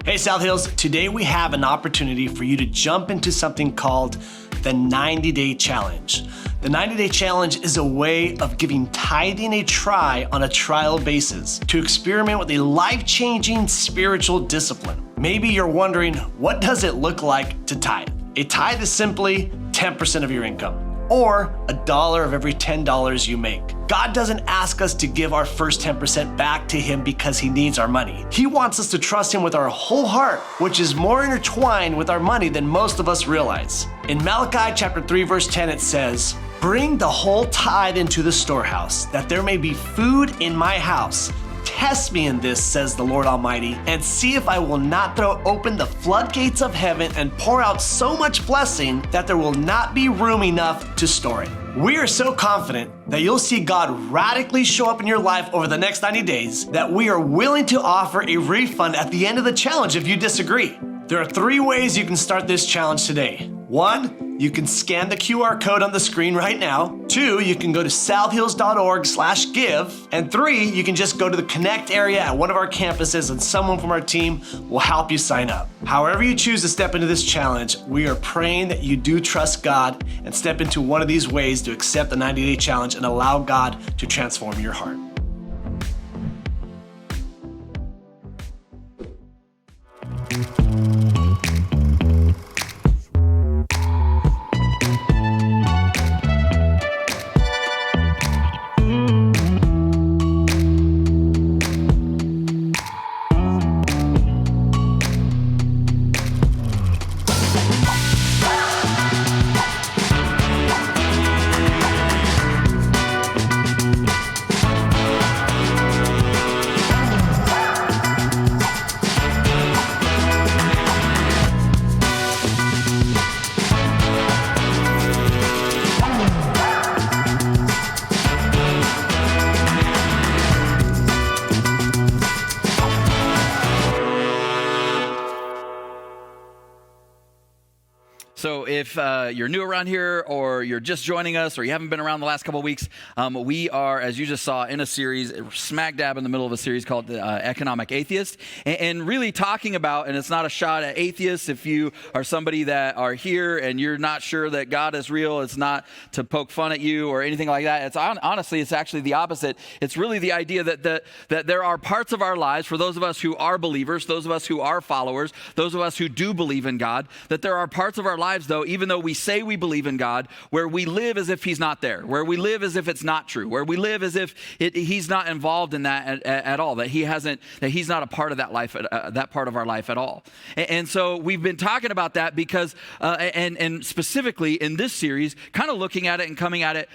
Hey South Hills, today we have an opportunity for you to jump into something called the 90-day challenge. The 90-day challenge is a way of giving tithing a try on a trial basis to experiment with a life-changing spiritual discipline. Maybe you're wondering, what does it look like to tithe? A tithe is simply 10% of your income, or $1 of every $10 you make. God doesn't ask us to give our first 10% back to Him because He needs our money. He wants us to trust Him with our whole heart, which is more intertwined with our money than most of us realize. In Malachi chapter 3, verse 10, it says, "Bring the whole tithe into the storehouse, that there may be food in my house. Test me in this, says the Lord Almighty, and see if I will not throw open the floodgates of heaven and pour out so much blessing that there will not be room enough to store it." We are so confident that you'll see God radically show up in your life over the next 90 days that we are willing to offer a refund at the end of the challenge if you disagree. There are 3 ways you can start this challenge today. 1, you can scan the QR code on the screen right now. 2, you can go to southhills.org/give. And 3, you can just go to the Connect area at one of our campuses and someone from our team will help you sign up. However you choose to step into this challenge, we are praying that you do trust God and step into one of these ways to accept the 90-day challenge and allow God to transform your heart. So if you're new around here or you're just joining us or you haven't been around the last couple of weeks, we are, as you just saw, in a series, smack dab in the middle of a series called the Economic Atheist, and really talking about, and it's not a shot at atheists, if you are somebody that are here and you're not sure that God is real, it's not to poke fun at you or anything like that. It's honestly, it's actually the opposite. It's really the idea that there are parts of our lives, for those of us who are believers, those of us who are followers, those of us who do believe in God, that there are parts of our lives, though, even though we say we believe in God, where we live as if He's not there, where we live as if it's not true, where we live as if He's not involved in that at all, that He's not a part of that life, that part of our life at all. And so we've been talking about that because, and specifically in this series, kind of looking at it and coming at it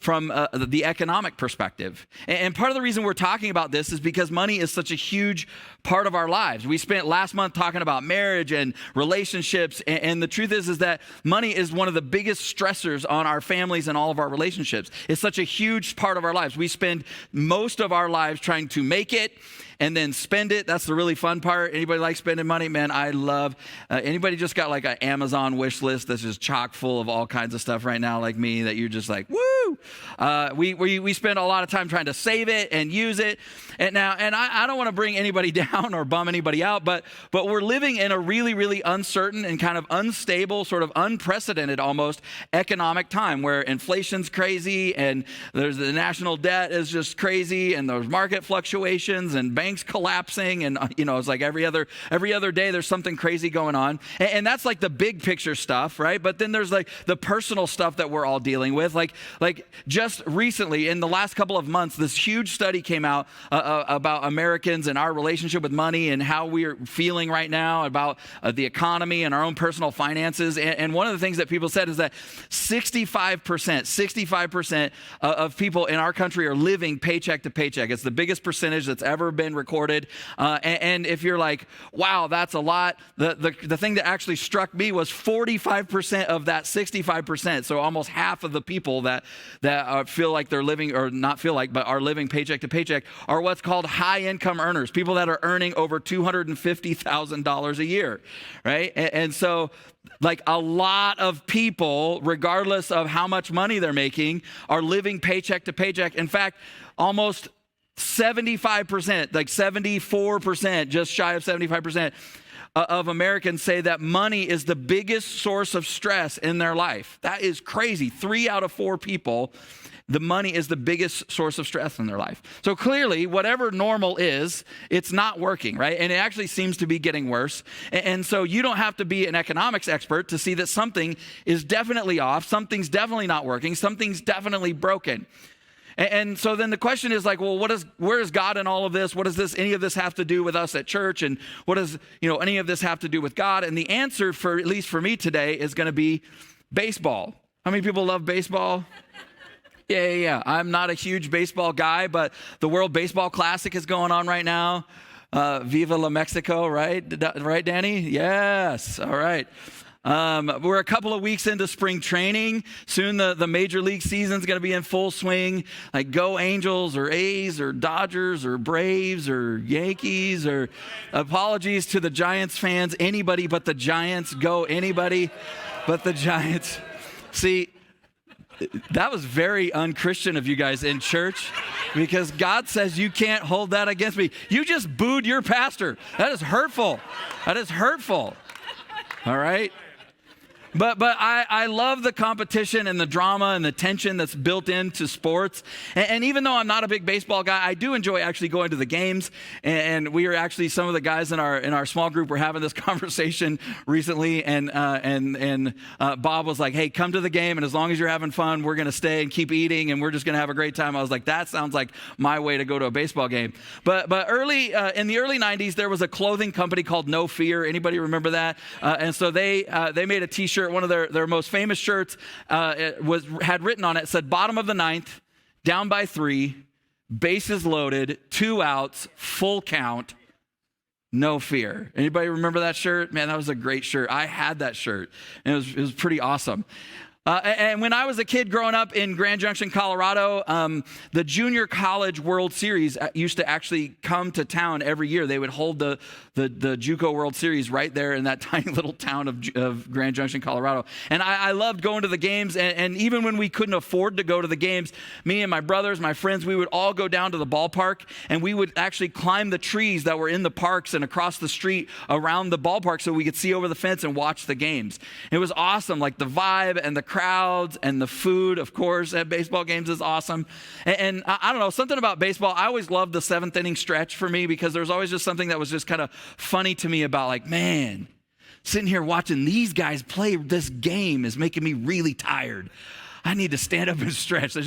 from the economic perspective. And part of the reason we're talking about this is because money is such a huge part of our lives. We spent last month talking about marriage and relationships, and the truth is that money is one of the biggest stressors on our families and all of our relationships. It's such a huge part of our lives. We spend most of our lives trying to make it and then spend it. That's the really fun part. Anybody like spending money? Man, I love, anybody just got like an Amazon wish list that's just chock full of all kinds of stuff right now, like me, that you're just like, woo! We spend a lot of time trying to save it and use it. And I don't want to bring anybody down or bum anybody out, but we're living in a really, really uncertain and kind of unstable, sort of unprecedented almost economic time where inflation's crazy and there's the national debt is just crazy and there's market fluctuations and banks collapsing, and it's like every other day there's something crazy going on, and that's like the big picture stuff, right? But then there's like the personal stuff that we're all dealing with. Like just recently, in the last couple of months, this huge study came out about Americans and our relationship with money and how we're feeling right now about the economy and our own personal finances. And one of the things that people said is that 65% of people in our country are living paycheck to paycheck. It's the biggest percentage that's ever been recorded. And if you're like, wow, that's a lot, the thing that actually struck me was 45% of that 65%. So almost half of the people that feel like they're living, or not feel like, but are living paycheck to paycheck, are what's called high income earners, people that are earning over $250,000 a year, right? And so like a lot of people, regardless of how much money they're making, are living paycheck to paycheck. In fact, almost 75%, like 74%, just shy of 75% of Americans say that money is the biggest source of stress in their life. That is crazy. 3 out of 4 people, the money is the biggest source of stress in their life. So clearly, whatever normal is, it's not working, right? And it actually seems to be getting worse. And so you don't have to be an economics expert to see that something is definitely off, something's definitely not working, something's definitely broken. And so then the question is like, well, where is God in all of this? What does any of this have to do with us at church? And what does, any of this have to do with God? And the answer, for at least for me today, is going to be baseball. How many people love baseball? Yeah. I'm not a huge baseball guy, but the World Baseball Classic is going on right now. Viva la Mexico, right? Right, Danny? Yes. All right. We're a couple of weeks into spring training. Soon the major league season is going to be in full swing. Like go Angels or A's or Dodgers or Braves or Yankees or apologies to the Giants fans. Anybody but the Giants. Go anybody but the Giants. See, that was very unchristian of you guys in church because God says you can't hold that against me. You just booed your pastor. That is hurtful. That is hurtful. All right? But I love the competition and the drama and the tension that's built into sports. And even though I'm not a big baseball guy, I do enjoy actually going to the games. And we are actually, some of the guys in our small group were having this conversation recently. And Bob was like, hey, come to the game. And as long as you're having fun, we're going to stay and keep eating. And we're just going to have a great time. I was like, that sounds like my way to go to a baseball game. But early in the early 90s, there was a clothing company called No Fear. Anybody remember that? And so they made a T-shirt. One of their most famous shirts had written on it, said bottom of the ninth, down by 3, bases loaded, 2 outs, full count, no fear. Anybody remember that shirt? Man, that was a great shirt. I had that shirt, and it was pretty awesome. And when I was a kid growing up in Grand Junction, Colorado, the Junior College World Series used to actually come to town every year. They would hold the JUCO World Series right there in that tiny little town of Grand Junction, Colorado. And I loved going to the games. And even when we couldn't afford to go to the games, me and my brothers, my friends, we would all go down to the ballpark, and we would actually climb the trees that were in the parks and across the street around the ballpark so we could see over the fence and watch the games. It was awesome, like the vibe and the crowds and the food, of course, at baseball games is awesome. And I don't know, something about baseball, I always loved the 7th inning stretch for me because there's always just something that was just kind of funny to me about like, man, sitting here watching these guys play this game is making me really tired. I need to stand up and stretch. That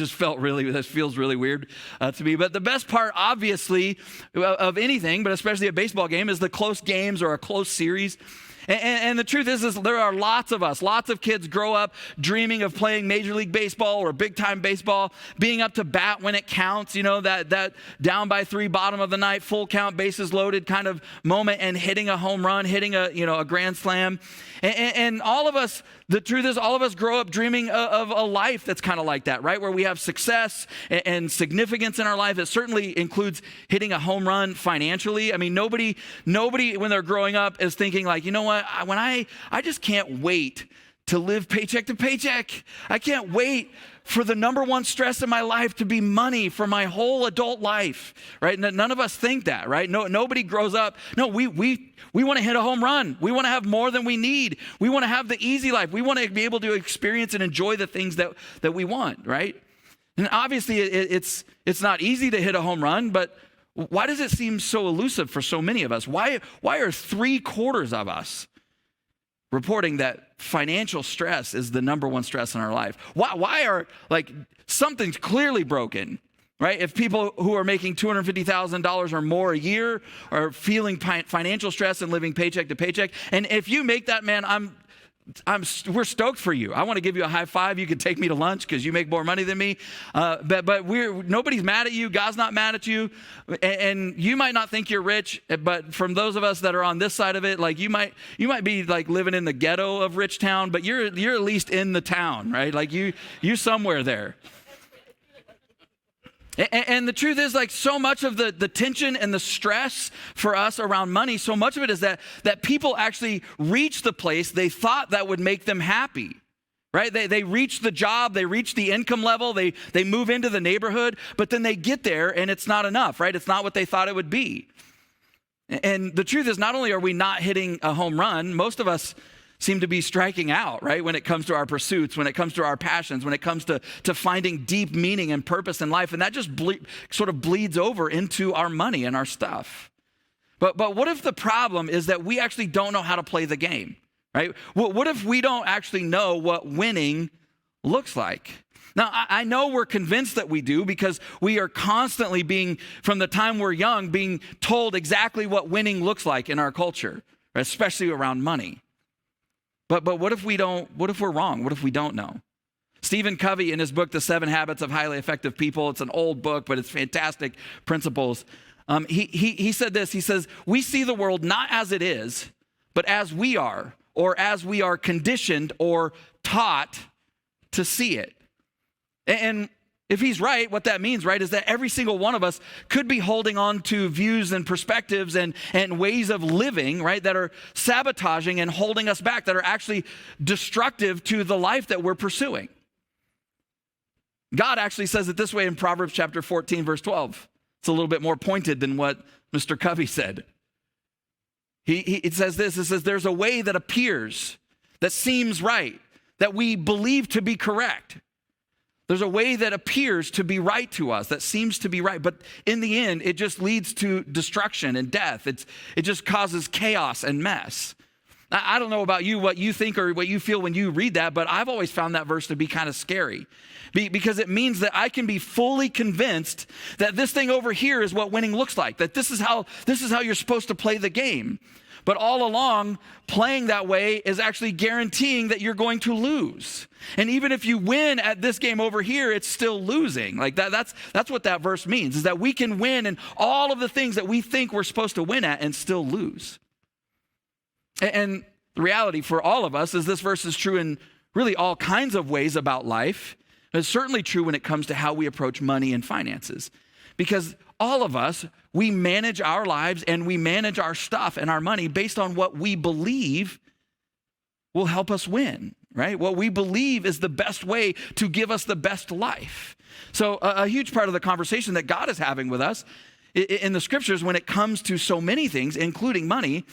feels really weird to me. But the best part, obviously, of anything, but especially a baseball game, is the close games or a close series. And the truth is there are lots of kids grow up dreaming of playing Major League Baseball or big time baseball, being up to bat when it counts, that down by 3, bottom of the ninth, full count, bases loaded kind of moment, and hitting a home run, hitting a grand slam. And all of us, the truth is all of us grow up dreaming of a life that's kind of like that, right? Where we have success and significance in our life. It certainly includes hitting a home run financially. I mean, nobody when they're growing up is thinking like, you know what? I just can't wait to live paycheck to paycheck. I can't wait for the number one stress in my life to be money for my whole adult life, right? None of us think that, right? Nobody grows up. No, we want to hit a home run. We want to have more than we need. We want to have the easy life. We want to be able to experience and enjoy the things that we want, right? And obviously it's not easy to hit a home run, but why does it seem so elusive for so many of us? Why are 3/4 of us reporting that financial stress is the number one stress in our life? Why are, something's clearly broken, right? If people who are making $250,000 or more a year are feeling financial stress and living paycheck to paycheck, and if you make that, man, we're stoked for you. I want to give you a high five. You can take me to lunch because you make more money than me. But nobody's mad at you. God's not mad at you. And you might not think you're rich, but from those of us that are on this side of it, like you might be like living in the ghetto of rich town, but you're at least in the town, right? Like you somewhere there. And the truth is, like, so much of the tension and the stress for us around money, so much of it is that people actually reach the place they thought that would make them happy, right? They reach the job, they reach the income level, they move into the neighborhood, but then they get there and it's not enough, right? It's not what they thought it would be. And the truth is, not only are we not hitting a home run, most of us seem to be striking out, right? When it comes to our pursuits, when it comes to our passions, when it comes to finding deep meaning and purpose in life. And that just sort of bleeds over into our money and our stuff. But what if the problem is that we actually don't know how to play the game, right? What if we don't actually know what winning looks like? Now, I know we're convinced that we do because we are constantly from the time we're young, being told exactly what winning looks like in our culture, especially around money. But what if we're wrong? What if we don't know? Stephen Covey, in his book, The 7 Habits of Highly Effective People, it's an old book, but it's fantastic principles. He said this, he says, we see the world not as it is, but as we are, or as we are conditioned or taught to see it. And if he's right, what that means, right, is that every single one of us could be holding on to views and perspectives and ways of living, right, that are sabotaging and holding us back, that are actually destructive to the life that we're pursuing. God actually says it this way in Proverbs chapter 14, verse 12. It's a little bit more pointed than what Mr. Covey said. It says this, it says, there's a way that appears, that seems right, that we believe to be correct. There's a way that appears to be right to us, that seems to be right. But in the end, it just leads to destruction and death. It just causes chaos and mess. I don't know about you, what you think or what you feel when you read that, but I've always found that verse to be kind of scary because it means that I can be fully convinced that this thing over here is what winning looks like, that this is how you're supposed to play the game. But all along, playing that way is actually guaranteeing that you're going to lose. And even if you win at this game over here, it's still losing. Like that's what that verse means, is that we can win in all of the things that we think we're supposed to win at and still lose. And the reality for all of us is this verse is true in really all kinds of ways about life. It's certainly true when it comes to how we approach money and finances. Because all of us, we manage our lives and we manage our stuff and our money based on what we believe will help us win, right? What we believe is the best way to give us the best life. So a huge part of the conversation that God is having with us in the scriptures when it comes to so many things, including money,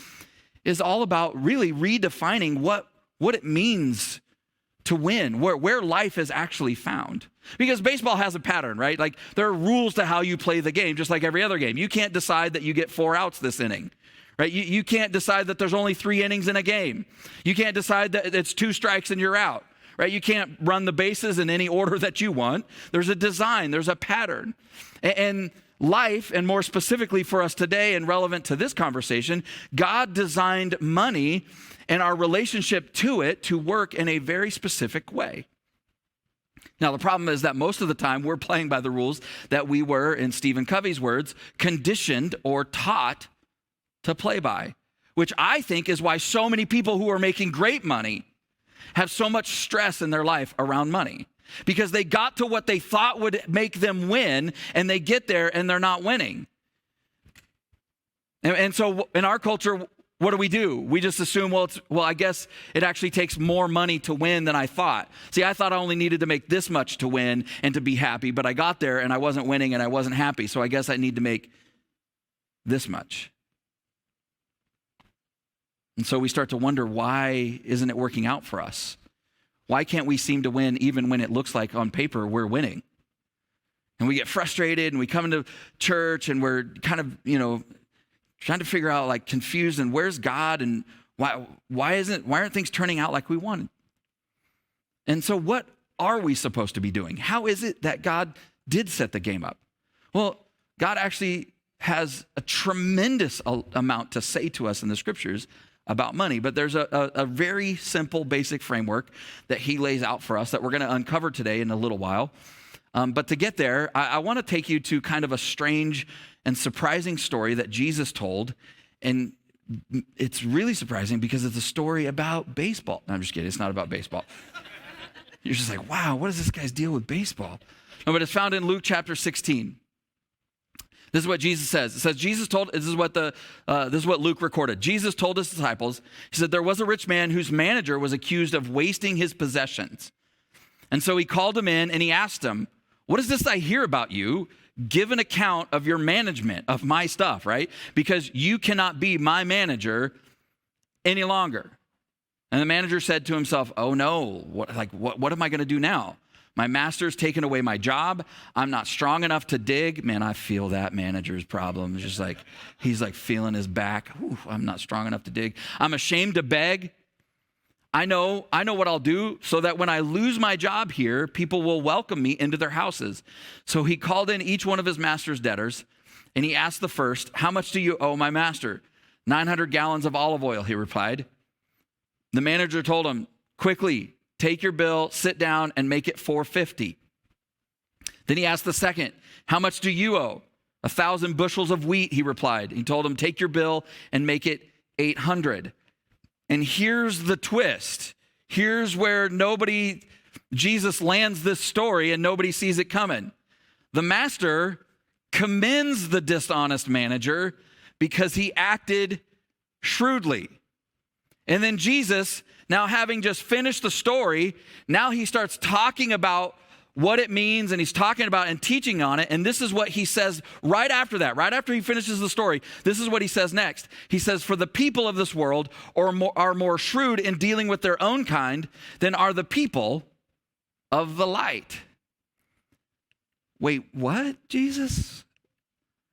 is all about really redefining what it means to win, where life is actually found. Because baseball has a pattern, right? Like there are rules to how you play the game, just like every other game. You can't decide that you get 4 outs this inning, right? You can't decide that there's only 3 innings in a game. You can't decide that it's 2 strikes and you're out, right? You can't run the bases in any order that you want. There's a design, there's a pattern. And life, and more specifically for us today and relevant to this conversation, God designed money and our relationship to it to work in a very specific way. Now, the problem is that most of the time we're playing by the rules that we were, in Stephen Covey's words, conditioned or taught to play by, which I think is why so many people who are making great money have so much stress in their life around money. Because they got to what they thought would make them win, and they get there and they're not winning. And so in our culture, what do? We just assume, well, I guess it actually takes more money to win than I thought. See, I thought I only needed to make this much to win and to be happy, but I got there and I wasn't winning and I wasn't happy, so I guess I need to make this much. And so we start to wonder, why isn't it working out for us? Why can't we seem to win even when it looks like on paper we're winning? And we get frustrated and we come into church and we're kind of, trying to figure out, like, confused, and where's God, and why aren't things turning out like we wanted? And so what are we supposed to be doing? How is it that God did set the game up? Well, God actually has a tremendous amount to say to us in the scriptures about money, but there's a very simple, basic framework that he lays out for us that we're going to uncover today in a little while. But to get there, I want to take you to kind of a strange and surprising story that Jesus told. And it's really surprising because it's a story about baseball. No, I'm just kidding. It's not about baseball. You're just like, wow, what is this guy's deal with baseball? No, but it's found in Luke chapter 16. This is what Jesus says. It says, this is what Luke recorded. Jesus told his disciples, he said, there was a rich man whose manager was accused of wasting his possessions. And so he called him in and he asked him, what is this I hear about you? Give an account of your management of my stuff, right? Because you cannot be my manager any longer. And the manager said to himself, oh no, what am I going to do now? My master's taken away my job. I'm not strong enough to dig. Man, I feel that manager's problem. It's just like, he's like feeling his back. Ooh, I'm not strong enough to dig. I'm ashamed to beg. I know what I'll do so that when I lose my job here, people will welcome me into their houses. So he called in each one of his master's debtors and he asked the first, how much do you owe my master? 900 gallons of olive oil, he replied. The manager told him, quickly, take your bill, sit down, and make it $450. Then he asked the second, how much do you owe? 1,000 bushels of wheat, he replied. He told him, take your bill and make it $800. And here's the twist. Here's where Jesus lands this story and nobody sees it coming. The master commends the dishonest manager because he acted shrewdly. And then Jesus, now having just finished the story, now he starts talking about what it means, and he's talking about and teaching on it. And this is what he says right after that, right after he finishes the story. This is what he says next. He says, for the people of this world are more shrewd in dealing with their own kind than are the people of the light. Wait, what, Jesus?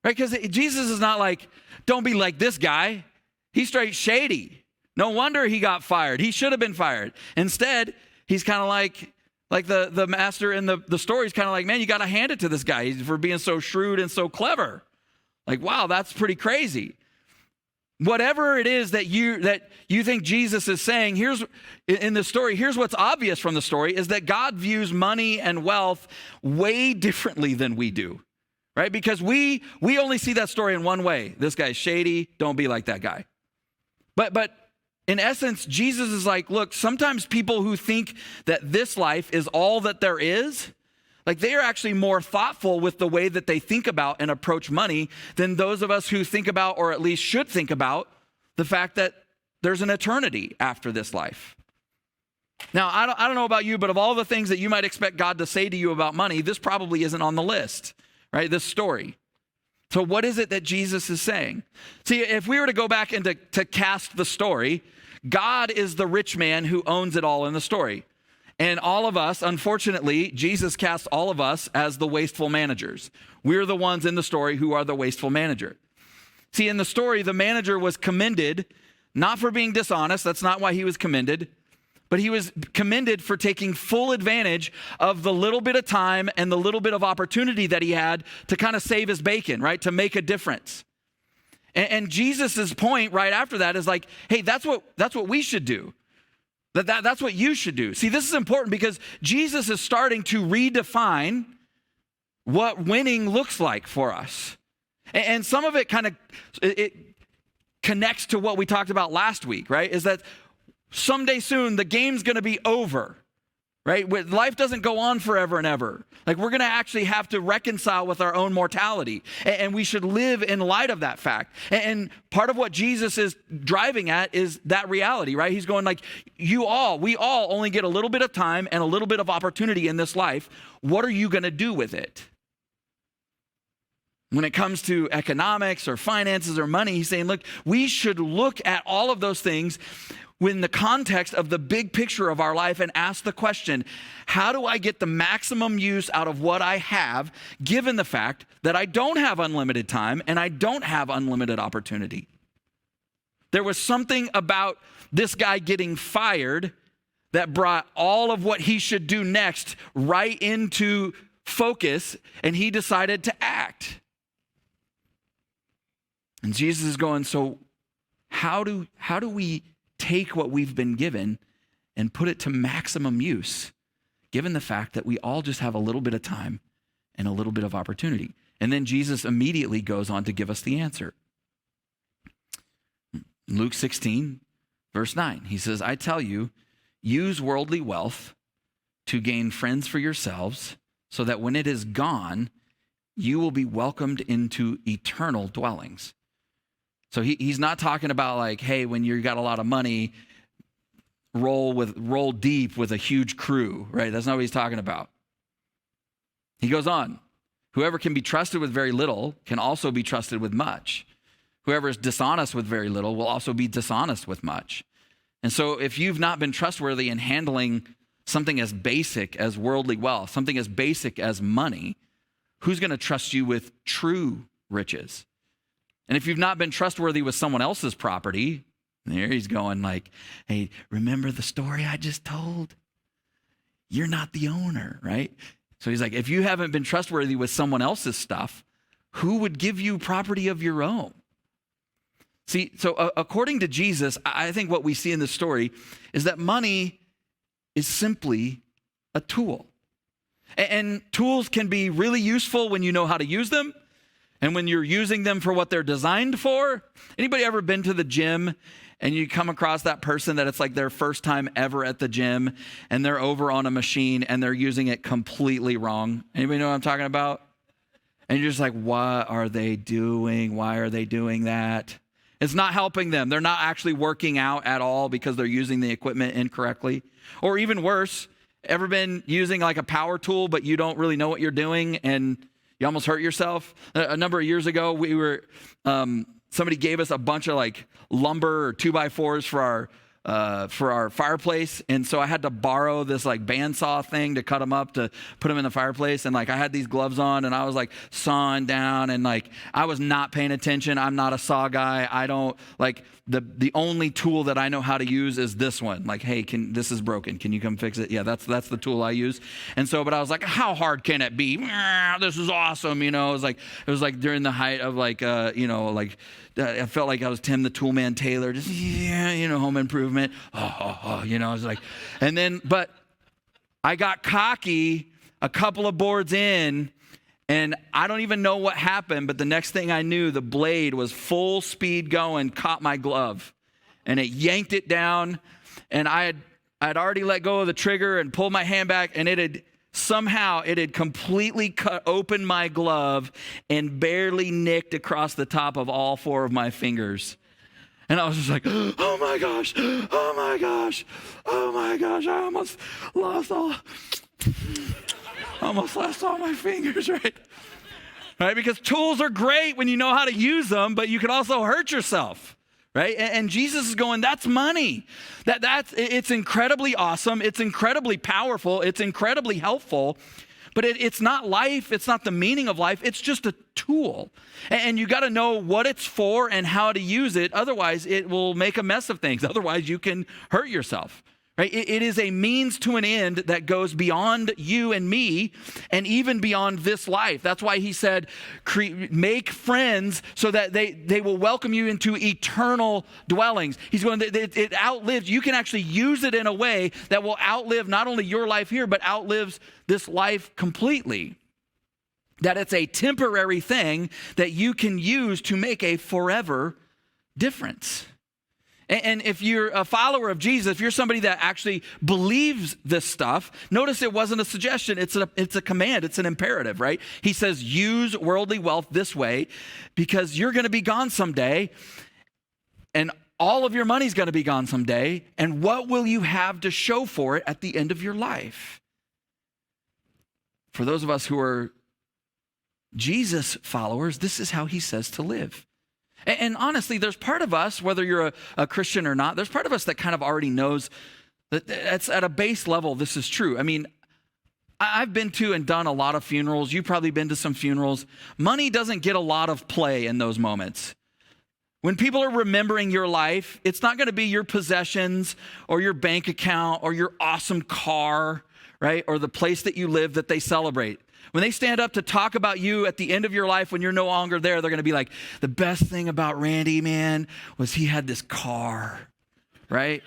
Right? Because Jesus is not like, don't be like this guy. He's straight shady. No wonder he got fired. He should have been fired. Instead, he's kind of like the master in the story is kind of like, man, you got to hand it to this guy for being so shrewd and so clever. Like, wow, that's pretty crazy. Whatever it is that you think Jesus is saying, in the story, here's what's obvious from the story is that God views money and wealth way differently than we do, right? Because we only see that story in one way. This guy's shady. Don't be like that guy. But in essence, Jesus is like, look, sometimes people who think that this life is all that there is, like they are actually more thoughtful with the way that they think about and approach money than those of us who think about, or at least should think about, the fact that there's an eternity after this life. Now, I don't know about you, but of all the things that you might expect God to say to you about money, this probably isn't on the list, right? This story. So what is it that Jesus is saying? See, if we were to go back and to cast the story, God is the rich man who owns it all in the story. And all of us, unfortunately, Jesus casts all of us as the wasteful managers. We're the ones in the story who are the wasteful manager. See, in the story, the manager was commended, not for being dishonest. That's not why he was commended. But he was commended for taking full advantage of the little bit of time and the little bit of opportunity that he had to kind of save his bacon, right? To make a difference. And Jesus's point right after that is like, hey, that's what we should do. That's what you should do. See, this is important because Jesus is starting to redefine what winning looks like for us. And some of it it connects to what we talked about last week, right? Is that someday soon the game's going to be over, right? Life doesn't go on forever and ever. Like we're going to actually have to reconcile with our own mortality, and we should live in light of that fact. And part of what Jesus is driving at is that reality, right? He's going like, we all only get a little bit of time and a little bit of opportunity in this life. What are you going to do with it? When it comes to economics or finances or money, he's saying, look, we should look at all of those things in the context of the big picture of our life and ask the question, how do I get the maximum use out of what I have, given the fact that I don't have unlimited time and I don't have unlimited opportunity? There was something about this guy getting fired that brought all of what he should do next right into focus, and he decided to act. And Jesus is going, so how do we take what we've been given and put it to maximum use, given the fact that we all just have a little bit of time and a little bit of opportunity? And then Jesus immediately goes on to give us the answer. Luke 16, verse 9, he says, I tell you, use worldly wealth to gain friends for yourselves, so that when it is gone, you will be welcomed into eternal dwellings. So he's not talking about like, hey, when you got a lot of money, roll deep with a huge crew, right? That's not what he's talking about. He goes on, whoever can be trusted with very little can also be trusted with much. Whoever is dishonest with very little will also be dishonest with much. And so if you've not been trustworthy in handling something as basic as worldly wealth, something as basic as money, who's going to trust you with true riches? And if you've not been trustworthy with someone else's property, there he's going like, hey, remember the story I just told? You're not the owner, right? So he's like, if you haven't been trustworthy with someone else's stuff, who would give you property of your own? See, so according to Jesus, I think what we see in this story is that money is simply a tool. And tools can be really useful when you know how to use them and when you're using them for what they're designed for. Anybody ever been to the gym and you come across that person that it's like their first time ever at the gym and they're over on a machine and they're using it completely wrong? Anybody know what I'm talking about? And you're just like, what are they doing? Why are they doing that? It's not helping them. They're not actually working out at all because they're using the equipment incorrectly. Or even worse, ever been using like a power tool, but you don't really know what you're doing and you almost hurt yourself? A number of years ago, we were, somebody gave us a bunch of like lumber or 2x4s for our fireplace. And so I had to borrow this like bandsaw thing to cut them up to put them in the fireplace. And like I had these gloves on and I was like sawing down and like I was not paying attention. I'm not a saw guy. I don't like the only tool that I know how to use is this one. Like, hey, this is broken. Can you come fix it? Yeah, that's the tool I use. And so, but I was like, how hard can it be? This is awesome. You know, it was like during the height of like, I felt like I was Tim the Toolman Taylor, just, home improvement. I was like, and then, but I got cocky a couple of boards in, and I don't even know what happened, but the next thing I knew, the blade was full speed going, caught my glove, and it yanked it down, and I'd already let go of the trigger and pulled my hand back, and it had completely cut open my glove and barely nicked across the top of all 4 of my fingers. And I was just like, oh my gosh, oh my gosh, oh my gosh, I almost lost all my fingers, right? Right? Because tools are great when you know how to use them, but you can also hurt yourself. Right? And Jesus is going, that's money. It's incredibly awesome. It's incredibly powerful. It's incredibly helpful. But it's not life. It's not the meaning of life. It's just a tool. And you got to know what it's for and how to use it. Otherwise, it will make a mess of things. Otherwise, you can hurt yourself. Right? It is a means to an end that goes beyond you and me and even beyond this life. That's why he said, make friends so that they will welcome you into eternal dwellings. He's going, it outlives, you can actually use it in a way that will outlive not only your life here, but outlives this life completely. That it's a temporary thing that you can use to make a forever difference. And if you're a follower of Jesus, if you're somebody that actually believes this stuff, notice it wasn't a suggestion, it's a command, it's an imperative, right? He says, use worldly wealth this way because you're going to be gone someday and all of your money's going to be gone someday. And what will you have to show for it at the end of your life? For those of us who are Jesus followers, this is how he says to live. And honestly, there's part of us, whether you're a Christian or not, there's part of us that kind of already knows that it's at a base level, this is true. I mean, I've been to and done a lot of funerals. You've probably been to some funerals. Money doesn't get a lot of play in those moments. When people are remembering your life, it's not going to be your possessions or your bank account or your awesome car, right? Or the place that you live that they celebrate. When they stand up to talk about you at the end of your life when you're no longer there, they're going to be like, the best thing about Randy, man, was he had this car, right?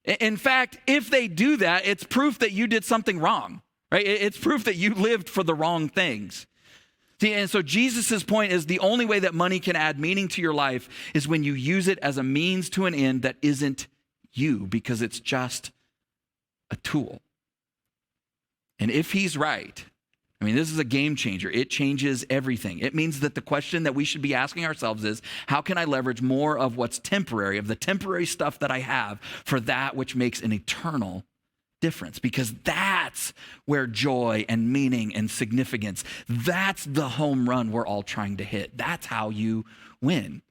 In fact, if they do that, it's proof that you did something wrong, right? It's proof that you lived for the wrong things. See, and so Jesus' point is the only way that money can add meaning to your life is when you use it as a means to an end that isn't you, because it's just a tool. And if he's right, I mean, this is a game changer. It changes everything. It means that the question that we should be asking ourselves is, how can I leverage more of what's temporary, of the temporary stuff that I have, for that which makes an eternal difference? Because that's where joy and meaning and significance, that's the home run we're all trying to hit. That's how you win.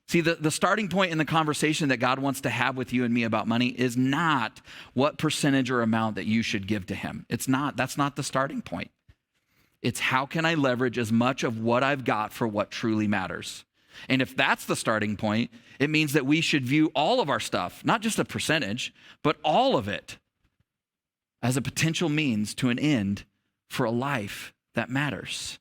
See, the starting point in the conversation that God wants to have with you and me about money is not what percentage or amount that you should give to him. It's not. That's not the starting point. It's how can I leverage as much of what I've got for what truly matters? And if that's the starting point, it means that we should view all of our stuff, not just a percentage, but all of it, as a potential means to an end for a life that matters.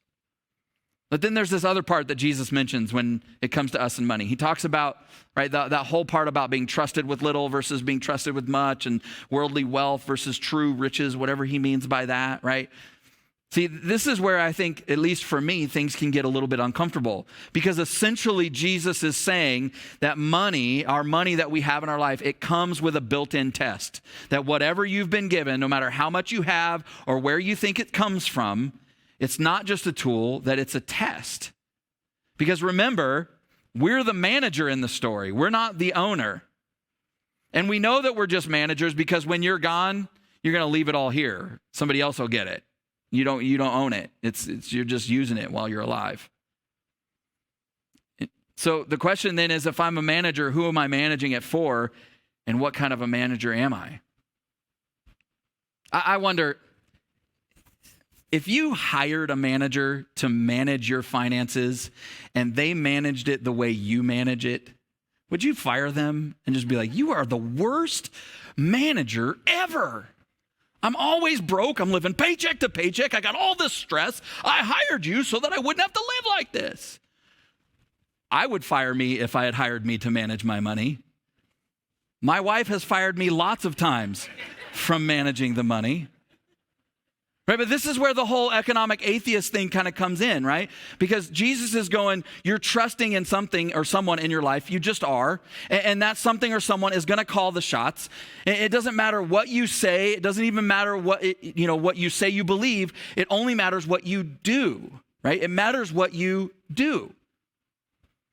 But then there's this other part that Jesus mentions when it comes to us and money. He talks about, right, that whole part about being trusted with little versus being trusted with much, and worldly wealth versus true riches, whatever he means by that, right? See, this is where I think, at least for me, things can get a little bit uncomfortable, because essentially Jesus is saying that money, our money that we have in our life, it comes with a built-in test. That whatever you've been given, no matter how much you have or where you think it comes from, it's not just a tool, that it's a test. Because remember, we're the manager in the story. We're not the owner. And we know that we're just managers because when you're gone, you're going to leave it all here. Somebody else will get it. You don't own it. It's you're just using it while you're alive. So the question then is, if I'm a manager, who am I managing it for? And what kind of a manager am I? I wonder, if you hired a manager to manage your finances and they managed it the way you manage it, would you fire them and just be like, you are the worst manager ever? I'm always broke. I'm living paycheck to paycheck. I got all this stress. I hired you so that I wouldn't have to live like this. I would fire me if I had hired me to manage my money. My wife has fired me lots of times from managing the money. Right, but this is where the whole economic atheist thing kind of comes in, right? Because Jesus is going, you're trusting in something or someone in your life. You just are. And that something or someone is going to call the shots. It doesn't matter what you say. It doesn't even matter what you say you believe. It only matters what you do, right? It matters what you do.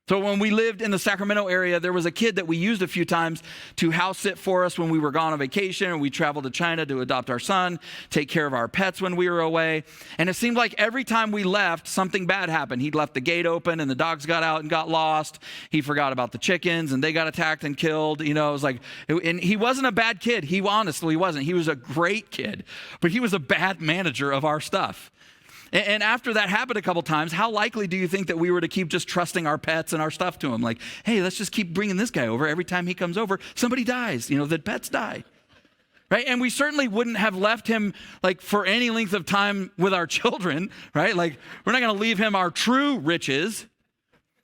So when we lived in the Sacramento area, there was a kid that we used a few times to house sit for us when we were gone on vacation, and we traveled to China to adopt our son, take care of our pets when we were away. And it seemed like every time we left, something bad happened. He'd left the gate open and the dogs got out and got lost. He forgot about the chickens and they got attacked and killed. It was like, and he wasn't a bad kid. He honestly wasn't. He was a great kid, but he was a bad manager of our stuff. And after that happened a couple times, how likely do you think that we were to keep just trusting our pets and our stuff to him? Like, hey, let's just keep bringing this guy over. Every time he comes over, somebody dies. The pets die. Right? And we certainly wouldn't have left him like for any length of time with our children, right? Like, we're not going to leave him our true riches.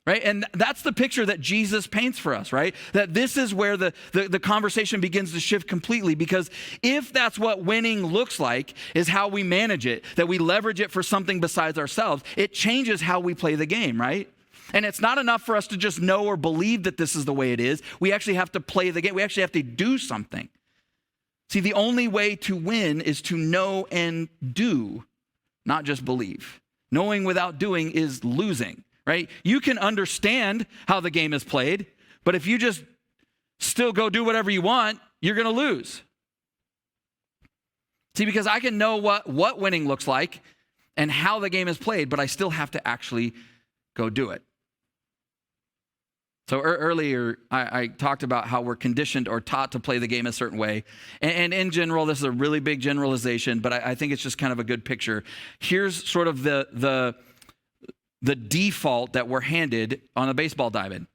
Right? And that's the picture that Jesus paints for us, right? That this is where the conversation begins to shift completely, because if that's what winning looks like, is how we manage it, that we leverage it for something besides ourselves, it changes how we play the game, right? And it's not enough for us to just know or believe that this is the way it is. We actually have to play the game. We actually have to do something. See, the only way to win is to know and do, not just believe. Knowing without doing is losing. Right? You can understand how the game is played, but if you just still go do whatever you want, you're going to lose. See, because I can know what winning looks like and how the game is played, but I still have to actually go do it. So earlier, I talked about how we're conditioned or taught to play the game a certain way. And in general, this is a really big generalization, but I think it's just kind of a good picture. Here's sort of the default that we're handed on a baseball diamond.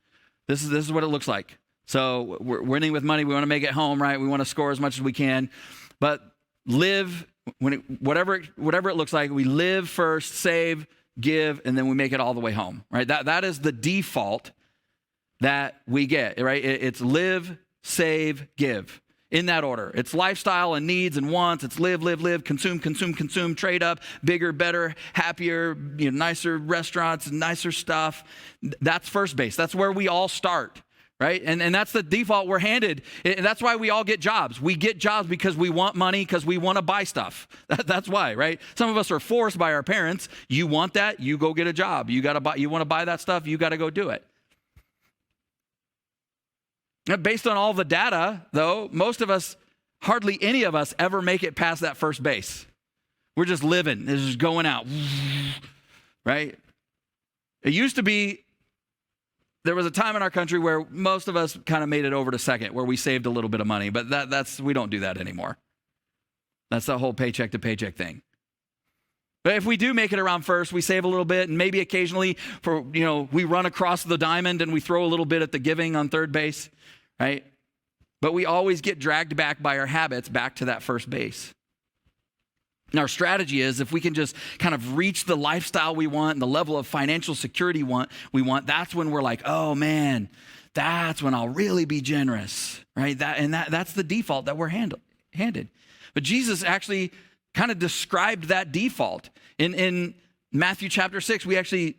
This is what it looks like. So we're winning with money. We want to make it home, right? We want to score as much as we can, but live whatever it looks like. We live first, save, give, and then we make it all the way home, right? That is the default that we get, right? It's live, save, give. In that order. It's lifestyle and needs and wants. It's live, consume, trade up, bigger, better, happier, nicer restaurants, nicer stuff. That's first base. That's where we all start, right? And that's the default we're handed. And that's why we all get jobs. We get jobs because we want money, because we want to buy stuff. That's why, right? Some of us are forced by our parents. You want that, you go get a job. You want to buy that stuff, you got to go do it. Now, based on all the data, though, most of us, hardly any of us ever make it past that first base. We're just living. It's just going out, right? It used to be, there was a time in our country where most of us kind of made it over to second, where we saved a little bit of money, but we don't do that anymore. That's the whole paycheck to paycheck thing. But if we do make it around first, we save a little bit, and maybe occasionally we run across the diamond and we throw a little bit at the giving on third base, right? But we always get dragged back by our habits back to that first base. And our strategy is, if we can just kind of reach the lifestyle we want and the level of financial security we want, that's when we're like, oh man, that's when I'll really be generous, right? That's the default that we're handed. But Jesus actually kind of described that default. In Matthew chapter 6, we actually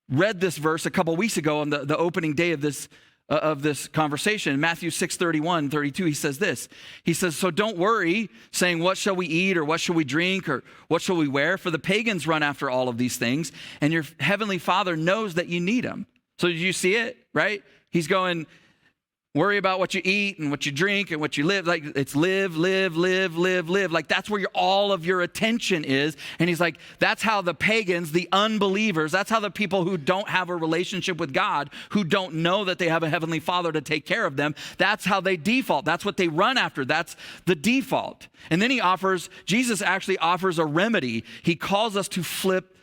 read this verse a couple weeks ago on the opening day of this conversation. In Matthew 6:31, 32, he says this. He says, so don't worry, saying, what shall we eat, or what shall we drink, or what shall we wear? For the pagans run after all of these things, and your heavenly Father knows that you need them. So did you see it, right? He's going, worry about what you eat and what you drink and what you live. Like, it's live. Like, that's where all of your attention is. And he's like, that's how the pagans, the unbelievers, that's how the people who don't have a relationship with God, who don't know that they have a heavenly Father to take care of them, that's how they default. That's what they run after. That's the default. And then Jesus actually offers a remedy. He calls us to flip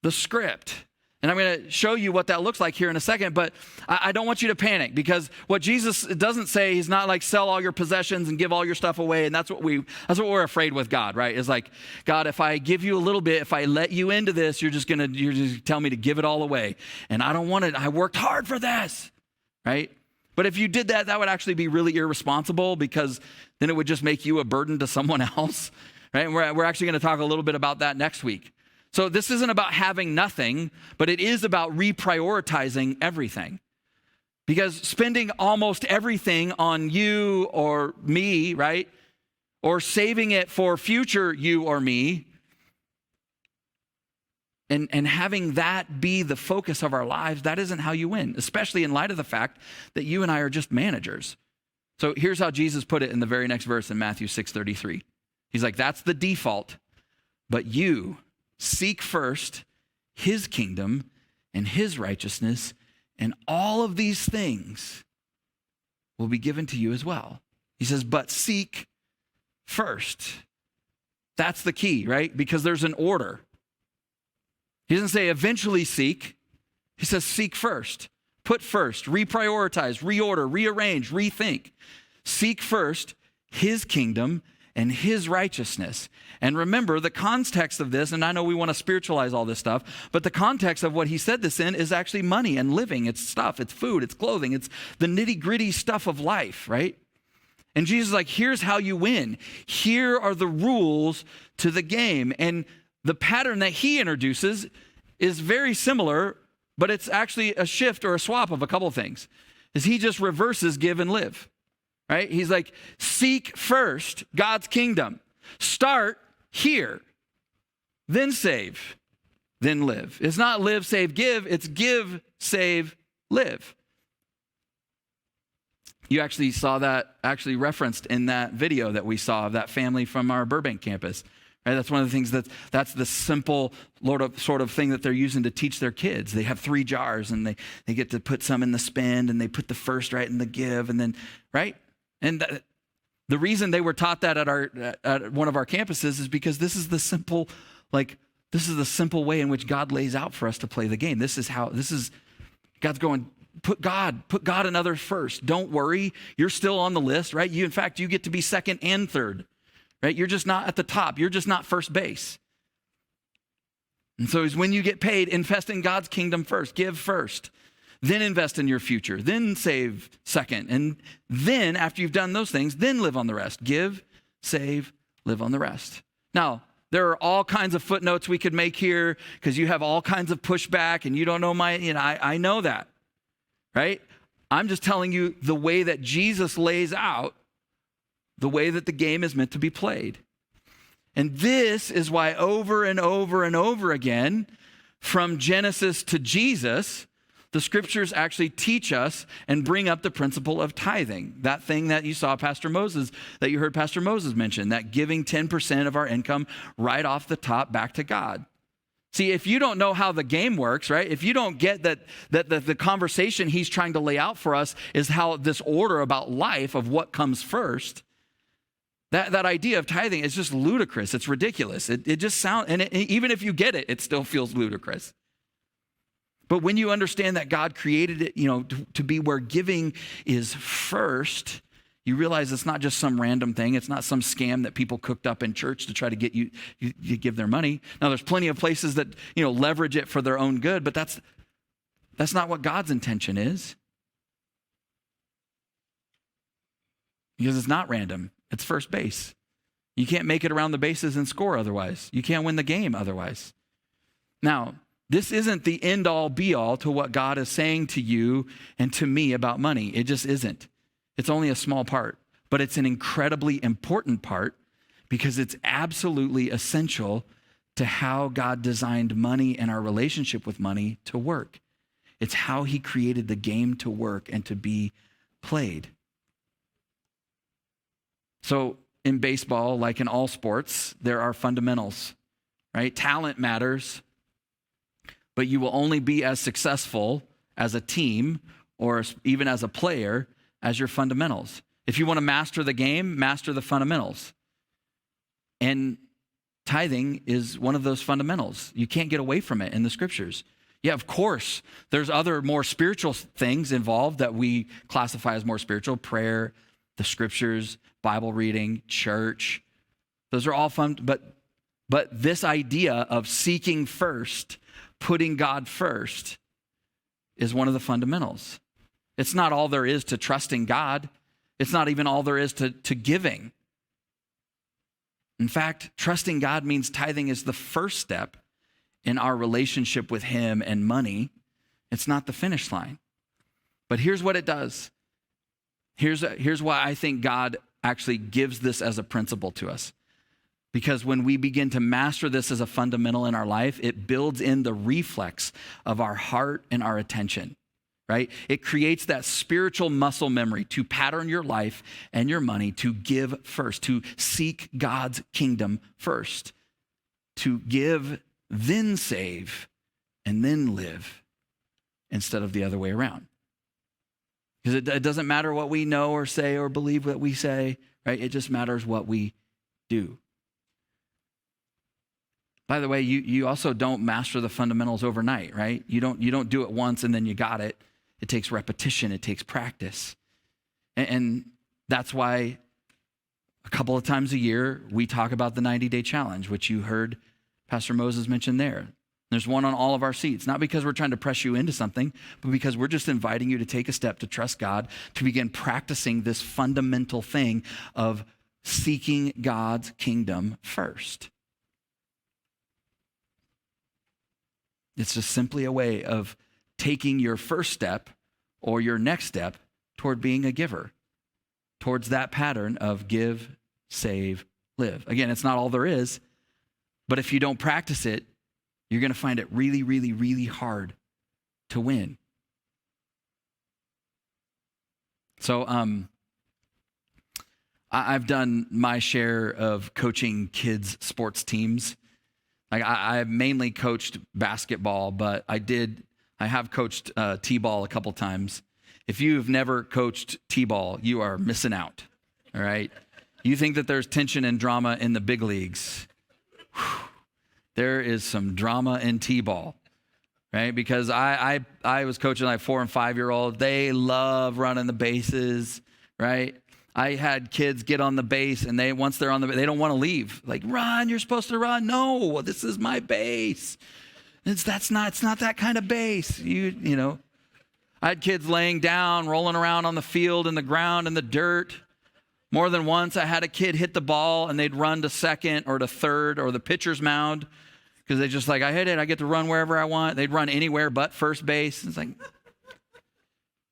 the script. And I'm going to show you what that looks like here in a second, but I don't want you to panic, because what Jesus doesn't say, he's not like sell all your possessions and give all your stuff away. And that's what we're afraid with God, right? Is like, God, if I give you a little bit, if I let you into this, you're just tell me to give it all away. And I don't want it. I worked hard for this, right? But if you did that, that would actually be really irresponsible, because then it would just make you a burden to someone else, right? And we're actually going to talk a little bit about that next week. So this isn't about having nothing, but it is about reprioritizing everything. Because spending almost everything on you or me, right? Or saving it for future you or me, and having that be the focus of our lives, that isn't how you win, especially in light of the fact that you and I are just managers. So here's how Jesus put it in the very next verse in Matthew 6:33. He's like, that's the default, but you seek first his kingdom and his righteousness, and all of these things will be given to you as well. He says, but seek first. That's the key, right? Because there's an order. He doesn't say eventually seek. He says seek first. Put first, reprioritize, reorder, rearrange, rethink. Seek first his kingdom and his righteousness. And remember, the context of this, and I know we want to spiritualize all this stuff, but the context of what he said this in is actually money and living. It's stuff, it's food, it's clothing, it's the nitty-gritty stuff of life, right? And Jesus is like, here's how you win. Here are the rules to the game. And the pattern that he introduces is very similar, but it's actually a shift or a swap of a couple of things. Is he just reverses give and live. Right? He's like, seek first God's kingdom. Start here. Then save. Then live. It's not live, save, give. It's give, save, live. You actually saw that actually referenced in that video that we saw of that family from our Burbank campus. Right? That's one of the things that's the simple sort of thing that they're using to teach their kids. They have 3 jars, and they get to put some in the spend, and they put the first right in the give, and then, right? And the reason they were taught that at one of our campuses is because this is the simple way in which God lays out for us to play the game. God's going, put God and others first. Don't worry, you're still on the list, right? In fact, you get to be second and third, right? You're just not at the top. You're just not first base. And so when you get paid, invest in God's kingdom first, give first. Then invest in your future, then save second. And then after you've done those things, then live on the rest. Give, save, live on the rest. Now, there are all kinds of footnotes we could make here because you have all kinds of pushback and you don't know I know that, right? I'm just telling you the way that Jesus lays out the way that the game is meant to be played. And this is why over and over and over again, from Genesis to Jesus, the scriptures actually teach us and bring up the principle of tithing. That thing that you saw that you heard Pastor Moses mention, that giving 10% of our income right off the top back to God. See, if you don't know how the game works, right? If you don't get that the conversation he's trying to lay out for us is how this order about life of what comes first, that idea of tithing is just ludicrous. It's ridiculous. It just sounds, and even if you get it, it still feels ludicrous. But when you understand that God created it, to be where giving is first, you realize it's not just some random thing. It's not some scam that people cooked up in church to try to get you give their money. Now, there's plenty of places that, leverage it for their own good, but that's not what God's intention is. Because it's not random. It's first base. You can't make it around the bases and score otherwise. You can't win the game otherwise. Now, this isn't the end all be all to what God is saying to you and to me about money. It just isn't. It's only a small part, but it's an incredibly important part because it's absolutely essential to how God designed money and our relationship with money to work. It's how he created the game to work and to be played. So in baseball, like in all sports, there are fundamentals, right? Talent matters, but you will only be as successful as a team or even as a player as your fundamentals. If you want to master the game, master the fundamentals. And tithing is one of those fundamentals. You can't get away from it in the scriptures. Yeah, of course, there's other more spiritual things involved that we classify as more spiritual: prayer, the scriptures, Bible reading, church. Those are all fun, but this idea of seeking first, putting God first, is one of the fundamentals. It's not all there is to trusting God. It's not even all there is to giving. In fact, trusting God means tithing is the first step in our relationship with him and money. It's not the finish line. But here's what it does. Here's why I think God actually gives this as a principle to us. Because when we begin to master this as a fundamental in our life, it builds in the reflex of our heart and our attention, right? It creates that spiritual muscle memory to pattern your life and your money to give first, to seek God's kingdom first, to give, then save, and then live, instead of the other way around. Because it doesn't matter what we know or say or believe what we say, right? It just matters what we do. By the way, you also don't master the fundamentals overnight, right? You don't do it once and then you got it. It takes repetition. It takes practice. And that's why a couple of times a year we talk about the 90-day challenge, which you heard Pastor Moses mention there. There's one on all of our seats, not because we're trying to press you into something, but because we're just inviting you to take a step to trust God, to begin practicing this fundamental thing of seeking God's kingdom first. It's just simply a way of taking your first step or your next step toward being a giver, towards that pattern of give, save, live. Again, it's not all there is, but if you don't practice it, you're going to find it really, really, really hard to win. So I've done my share of coaching kids' sports teams. Like I mainly coached basketball, but I have coached t-ball a couple times. If you've never coached t-ball, you are missing out, all right? You think that there's tension and drama in the big leagues. Whew. There is some drama in t-ball, right? Because I was coaching like 4 and 5-year-olds. They love running the bases, right? I had kids get on the base and once they're on the base, they don't want to leave. Like, run, you're supposed to run. No, this is my base. It's not that kind of base. You know. I had kids laying down, rolling around on the field, in the ground, in the dirt. More than once, I had a kid hit the ball and they'd run to second or to third or the pitcher's mound because they just like, I hit it, I get to run wherever I want. They'd run anywhere but first base. It's like,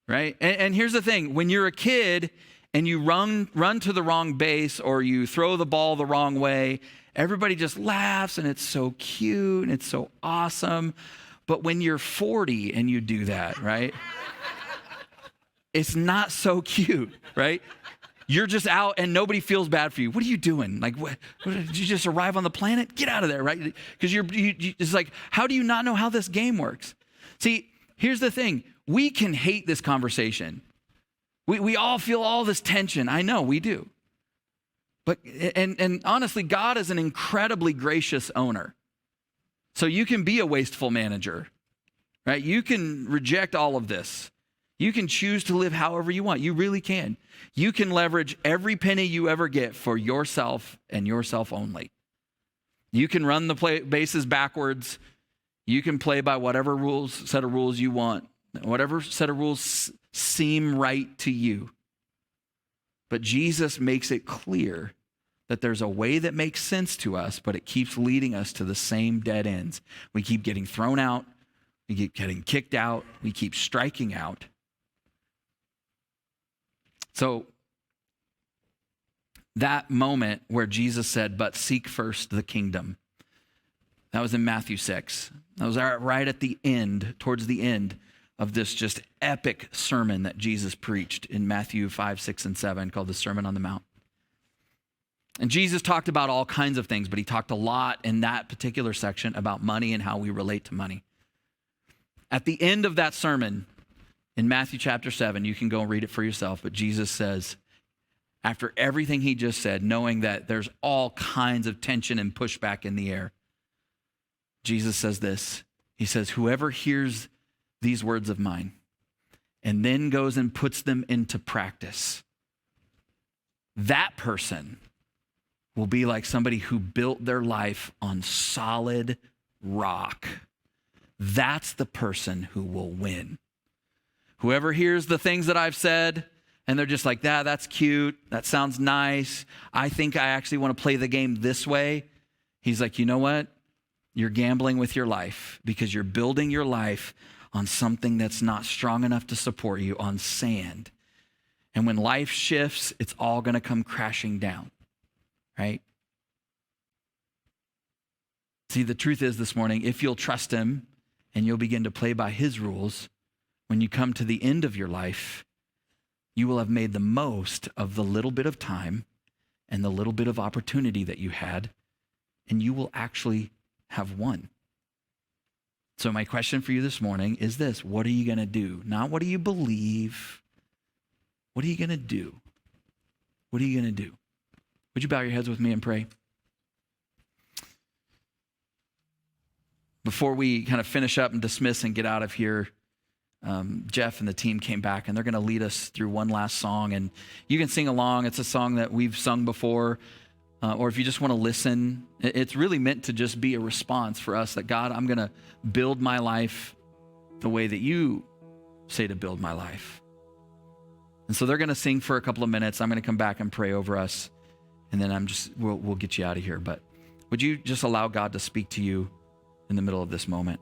right? And here's the thing. When you're a kid and you run to the wrong base or you throw the ball the wrong way, everybody just laughs and it's so cute and it's so awesome. But when you're 40 and you do that, right? It's not so cute, right? You're just out and nobody feels bad for you. What are you doing? Like, what did you just arrive on the planet? Get out of there, right? Because it's like, how do you not know how this game works? See, here's the thing. We can hate this conversation. We all feel all this tension. I know we do. But, and honestly, God is an incredibly gracious owner. So you can be a wasteful manager, right? You can reject all of this. You can choose to live however you want. You really can. You can leverage every penny you ever get for yourself and yourself only. You can run the bases backwards. You can play by whatever set of rules you want, whatever set of rules seem right to you. But Jesus makes it clear that there's a way that makes sense to us, but it keeps leading us to the same dead ends. We keep getting thrown out. We keep getting kicked out. We keep striking out. So that moment where Jesus said, but seek first the kingdom, that was in Matthew 6. That was right at the end, towards the end of this just epic sermon that Jesus preached in Matthew 5, 6, and 7 called the Sermon on the Mount. And Jesus talked about all kinds of things, but he talked a lot in that particular section about money and how we relate to money. At the end of that sermon, in Matthew chapter 7, you can go and read it for yourself, but Jesus says, after everything he just said, knowing that there's all kinds of tension and pushback in the air, Jesus says this. He says, whoever hears these words of mine and then goes and puts them into practice, that person will be like somebody who built their life on solid rock. That's the person who will win. Whoever hears the things that I've said and they're just like, that's cute. That sounds nice. I think I actually want to play the game this way. He's like, you know what? You're gambling with your life because you're building your life on something that's not strong enough to support you, on sand. And when life shifts, it's all going to come crashing down, right? See, the truth is this morning, if you'll trust him and you'll begin to play by his rules, when you come to the end of your life, you will have made the most of the little bit of time and the little bit of opportunity that you had, and you will actually have won. So my question for you this morning is this: what are you going to do? Not what do you believe? What are you going to do? What are you going to do? Would you bow your heads with me and pray? Before we kind of finish up and dismiss and get out of here, Jeff and the team came back and they're going to lead us through one last song. And you can sing along. It's a song that we've sung before. Or if you just want to listen, it's really meant to just be a response for us that, God, I'm going to build my life the way that you say to build my life. And so they're going to sing for a couple of minutes. I'm going to come back and pray over us. And then we'll get you out of here. But would you just allow God to speak to you in the middle of this moment?